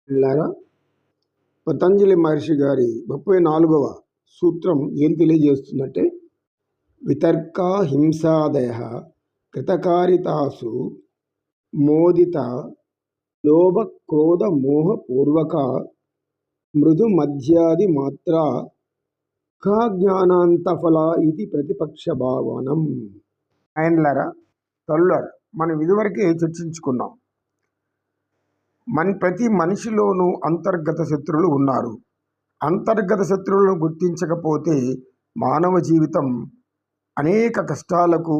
పిల్లారా, పతంజలి మహర్షి గారి 34వ సూత్రం ఏం తెలియజేస్తుందంటే, వితర్కా హింసాదయ కృతకారితాసు మోదిత లోభ క్రోధ మోహ పూర్వక మృదు మధ్యాది మాత్ర జ్ఞానాంతఫల ఇది ప్రతిపక్ష భావనం. ఆయనలారా, తల్లులారా, మనం ఇదివరకే చర్చించుకున్నాం. ప్రతి మనిషిలోనూ అంతర్గత శత్రువులు ఉన్నారు. అంతర్గత శత్రువులను గుర్తించకపోతే మానవ జీవితం అనేక కష్టాలకు,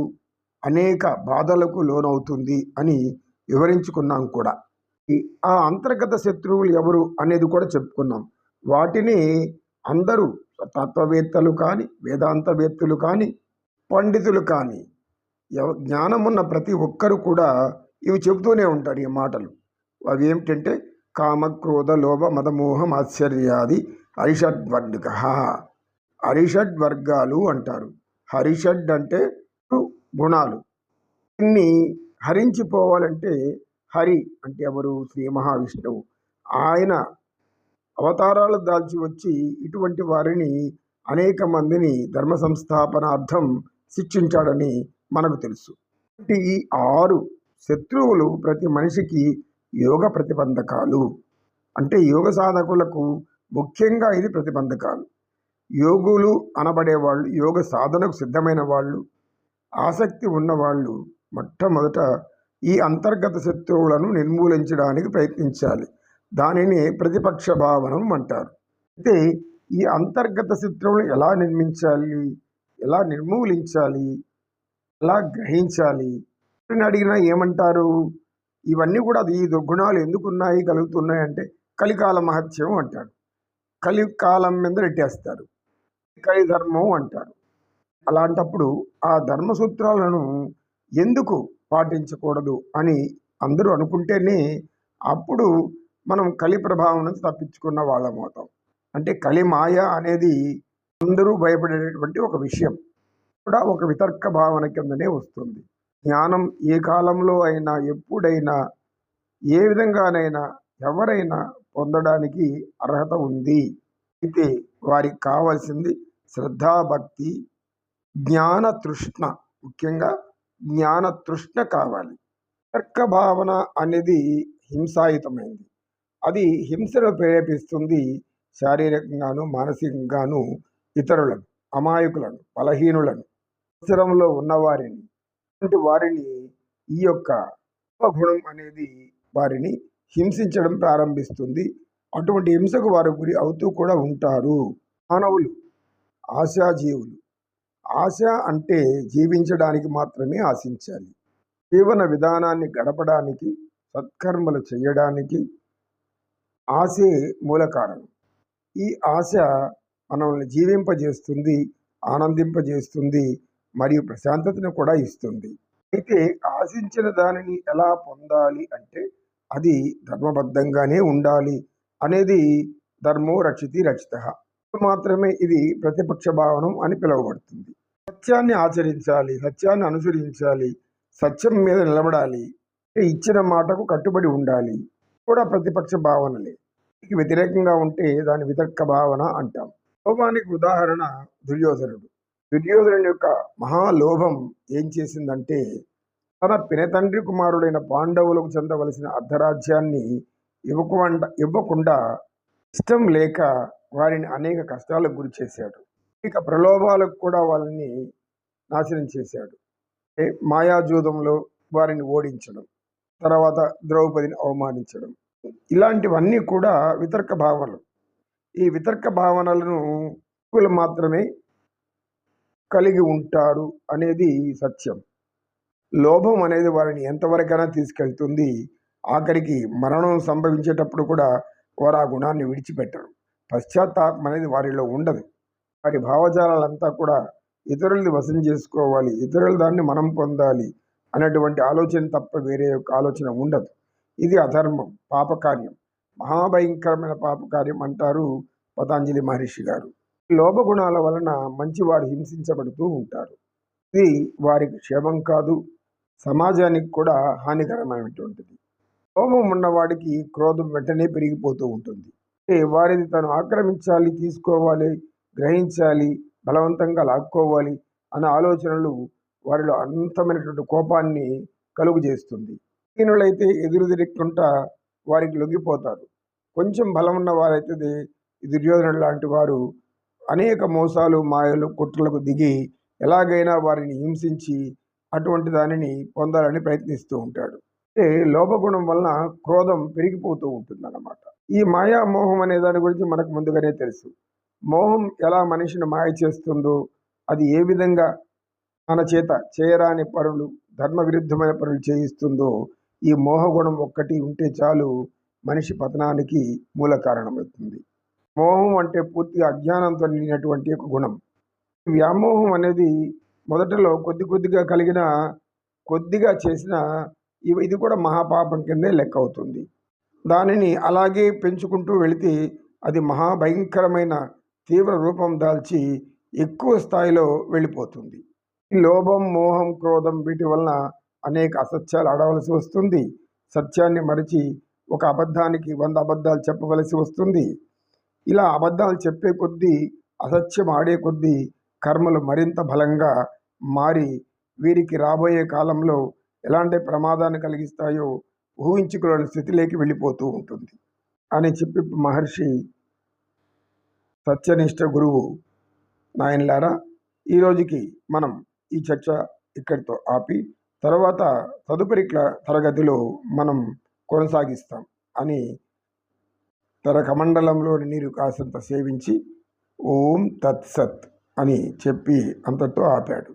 అనేక బాధలకు లోనవుతుంది అని వివరించుకున్నాం కూడా. ఆ అంతర్గత శత్రువులు ఎవరు అనేది కూడా చెప్పుకున్నాం. వాటిని అందరూ తత్వవేత్తలు కానీ, వేదాంతవేత్తలు కానీ, పండితులు కానీ, జ్ఞానమున్న ప్రతి ఒక్కరు కూడా ఇవి చెబుతూనే ఉంటారు. ఈ మాటలు అవి ఏమిటంటే, కామ క్రోధ లోభ మదమోహం ఆశ్చర్యాది హరిషడ్వర్గ. హరిషడ్వర్గాలు అంటారు. హరిషడ్ అంటే గుణాలు. ఇన్ని హరించిపోవాలంటే, హరి అంటే ఎవరు? శ్రీ మహావిష్ణువు. ఆయన అవతారాలు దాల్చి వచ్చి ఇటువంటి వారిని అనేక మందిని ధర్మ సంస్థాపనార్థం శిక్షించాడని మనకు తెలుసు. ఈ 6 శత్రువులు ప్రతి మనిషికి యోగ ప్రతిబంధకాలు. అంటే యోగ సాధకులకు ముఖ్యంగా ఇది ప్రతిబంధకాలు. యోగులు అనబడేవాళ్ళు, యోగ సాధనకు సిద్ధమైన వాళ్ళు, ఆసక్తి ఉన్నవాళ్ళు మొట్టమొదట ఈ అంతర్గత శత్రువులను నిర్మూలించడానికి ప్రయత్నించాలి. దానిని ప్రతిపక్ష భావనం అంటారు. అయితే ఈ అంతర్గత శత్రువులను ఎలా ఎలా నిర్మూలించాలి, ఎలా గ్రహించాలి అని అడిగినా ఏమంటారు? ఇవన్నీ కూడా ఈ దుర్గుణాలు ఎందుకున్నాయి, కలుగుతున్నాయి అంటే కలికాల మహత్యం అంటారు. కలికాలం మీద రెట్టేస్తారు. కలిధర్మం అంటారు. అలాంటప్పుడు ఆ ధర్మసూత్రాలను ఎందుకు పాటించకూడదు అని అందరూ అనుకుంటేనే అప్పుడు మనం కలి ప్రభావం నుంచి తప్పించుకున్న వాళ్ళం అవుతాం. అంటే కలి మాయ అనేది అందరూ భయపడేటటువంటి ఒక విషయం కూడా ఒక వితర్క భావన కిందనే వస్తుంది. జ్ఞానం ఏ కాలంలో అయినా, ఎప్పుడైనా, ఏ విధంగానైనా ఎవరైనా పొందడానికి అర్హత ఉంది. అయితే వారికి కావాల్సింది శ్రద్ధాభక్తి, జ్ఞాన తృష్ణ. ముఖ్యంగా జ్ఞాన తృష్ణ కావాలి. తర్క భావన అనేది హింసాయుతమైంది. అది హింసను ప్రేరేపిస్తుంది. శారీరకంగాను, మానసికంగాను ఇతరులను, అమాయకులను, బలహీనులను, అవసరంలో ఉన్నవారిని, వారిని ఈ యొక్క గుణం అనేది వారిని హింసించడం ప్రారంభిస్తుంది. అటువంటి హింసకు వారు గురి అవుతూ కూడా ఉంటారు. మానవులు ఆశాజీవులు. ఆశ అంటే జీవించడానికి మాత్రమే ఆశించాలి. జీవన విధానాన్ని గడపడానికి, సత్కర్మలు చేయడానికి ఆశే మూల కారణం. ఈ ఆశ మనల్ని జీవింపజేస్తుంది, ఆనందింపజేస్తుంది, మరియు ప్రశాంతతను కూడా ఇస్తుంది. అయితే ఆశించిన దానిని ఎలా పొందాలి అంటే అది ధర్మబద్ధంగానే ఉండాలి అనేది ధర్మో రక్షితి రక్షిత. మాత్రమే ఇది ప్రతిపక్ష భావనం అని పిలువబడుతుంది. సత్యాన్ని ఆచరించాలి, సత్యాన్ని అనుసరించాలి, సత్యం మీద నిలబడాలి, ఇచ్చిన మాటకు కట్టుబడి ఉండాలి కూడా ప్రతిపక్ష భావనలే. దీనికి వ్యతిరేకంగా ఉంటే దాని వితర్క భావన అంటాం. లోభానికి ఉదాహరణ దుర్యోధనుడు. దుర్యోధనుడి యొక్క మహాలోభం ఏం చేసిందంటే, తన పినతండ్రి కుమారుడైన పాండవులకు చెందవలసిన అర్ధరాజ్యాన్ని ఇవ్వకుండా ఇష్టం లేక వారిని అనేక కష్టాలకు గురి చేశాడు. ఇక ప్రలోభాలకు కూడా వాళ్ళని నాశనం చేశాడు. మాయాజూదంలో వారిని ఓడించడం, తర్వాత ద్రౌపదిని అవమానించడం, ఇలాంటివన్నీ కూడా వితర్క భావనలు. ఈ వితర్క భావనలను మాత్రమే కలిగి ఉంటారు అనేది సత్యం. లోభం అనేది వారిని ఎంతవరకైనా తీసుకెళ్తుంది. ఆఖరికి మరణం సంభవించేటప్పుడు కూడా వారు ఆ గుణాన్ని విడిచిపెట్టరు. పశ్చాత్తాపం అనేది వారిలో ఉండదు. వారి భావజాలంతా కూడా ఇతరుల్ని వశం చేసుకోవాలి, ఇతరుల దాన్ని మనం పొందాలి అనేటువంటి ఆలోచన తప్ప వేరే యొక్క ఆలోచన ఉండదు. ఇది అధర్మం, పాపకార్యం, మహాభయంకరమైన పాపకార్యం అంటారు పతంజలి మహర్షి గారు. లోభ గుణాల వలన మంచివారు హింసించబడుతూ ఉంటారు. ఇది వారికి క్షేమం కాదు, సమాజానికి కూడా హానికరమైనటువంటిది. లోభం ఉన్నవాడికి క్రోధం వెంటనే పెరిగిపోతూ ఉంటుంది. అంటే వారిని తను ఆక్రమించాలి, తీసుకోవాలి, గ్రహించాలి, బలవంతంగా లాక్కోవాలి అనే ఆలోచనలు వారిలో అనంతమైనటువంటి కోపాన్ని కలుగజేస్తుంది. దీనులైతే ఎదురు తిరుగుకుంటా వారికి లొంగిపోతారు. కొంచెం బలం ఉన్న వారైతే ఈ దుర్యోధనుడు లాంటి వారు అనేక మోసాలు, మాయలు, కుట్రలకు దిగి ఎలాగైనా వారిని హింసించి అటువంటి దానిని పొందాలని ప్రయత్నిస్తూ ఉంటాడు. అంటే లోభగుణం వలన క్రోధం పెరిగిపోతూ ఉంటుందన్నమాట. ఈ మాయా మోహం అనే దాని గురించి మనకు ముందుగానే తెలుసు. మోహం ఎలా మనిషిని మాయ చేస్తుందో, అది ఏ విధంగా మన చేత చేయరాని పనులు, ధర్మ విరుద్ధమైన పనులు చేయిస్తుందో, ఈ మోహగుణం ఒక్కటి ఉంటే చాలు మనిషి పతనానికి మూల కారణమవుతుంది. మోహం అంటే పూర్తిగా అజ్ఞానంతో నిండినటువంటి ఒక గుణం. వ్యామోహం అనేది మొదటలో కొద్ది కొద్దిగా కలిగిన, కొద్దిగా చేసిన ఇది కూడా మహాపాపం కిందే లెక్క అవుతుంది. దానిని అలాగే పెంచుకుంటూ వెళితే అది మహాభయంకరమైన తీవ్ర రూపం దాల్చి ఎక్కువ స్థాయిలో వెళ్ళిపోతుంది. ఈ లోభం, మోహం, క్రోధం వీటి వలన అనేక అసత్యాలు ఆడవలసి వస్తుంది. సత్యాన్ని మరిచి ఒక అబద్ధానికి 100 అబద్ధాలు చెప్పవలసి వస్తుంది. ఇలా అబద్ధాలు చెప్పే కొద్దీ, అసత్యం ఆడే కొద్దీ కర్మలు మరింత బలంగా మారి వీరికి రాబోయే కాలంలో ఎలాంటి ప్రమాదాన్ని కలిగిస్తాయో ఊహించుకోలేని స్థితిలోకి వెళ్ళిపోతూ ఉంటుంది అని చెప్పి మహర్షి సత్యనిష్ట గురువు నాయనలారా, ఈరోజుకి మనం ఈ చర్చ ఇక్కడితో ఆపి తర్వాత తదుపరి తరగతిలో మనం కొనసాగిస్తాం అని తన కమండలంలోని నీరు కాసంత సేవించి ఓం తత్సత్ అని చెప్పి అంతటితో ఆపాడు.